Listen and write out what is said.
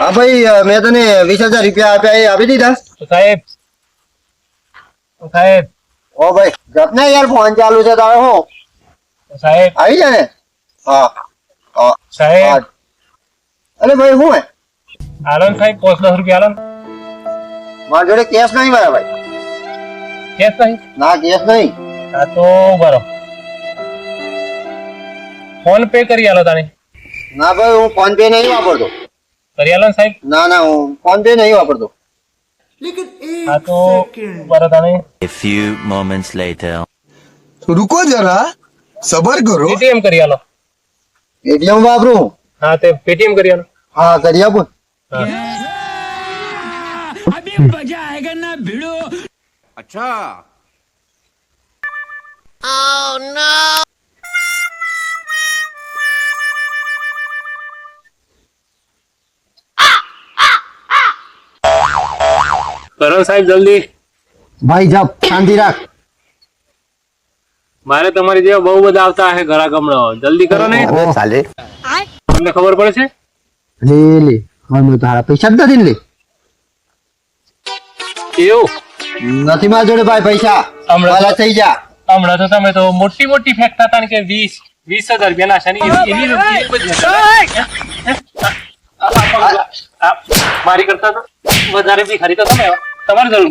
હા ભાઈ મેં તને 20,000 રૂપિયા આપ્યા એ આપી દીધા સાહેબ ઓ ભાઈ જપને યાર ફોન ચાલુ છે તારે હું સાહેબ આવી જાય ને હા હા સાહેબ અરે ભાઈ હું હે આલન સાહેબ 5-10 રૂપિયા આલન મારા જોડે કેશ નહીં મારા ભાઈ કેસ નહીં ના કેશ નહીં હા તો બરો ફોન પે કરી આલો તાને ના ભાઈ હું ફોન પે નહીં વાપરતો કરી આલો સાહેબ ના ના હું ફોન પે નહીં વાપરતો હા તો બરો તાને A few moments later. रुको जरा सबर करो પેટીએમ કરી આલો એટીએમ વાપરું હા તે પેટીએમ કરી આલો હા કરી આપું કરો સાહેબ જલ્દી ભાઈ જપ શાંતિ રાખ મારે તમારી જેવા બહુ બધા આવતા હે ઘરા ગમણો જલ્દી કરો ને ચાલે તમને ખબર પડે છે લે લે મને તારા પૈસા જ નથી ને લે એવું નથી મારા જોડે ભાઈ પૈસા હમણાં વાલા થઈ જા હમણાં તો તમે તો મોટી મોટી ફેંકતા હતા ને કે 20,000 રૂપિયા ના છે ને એની મારી કરતા તો વધારે ભિખારી તો તમે તમારે જરૂર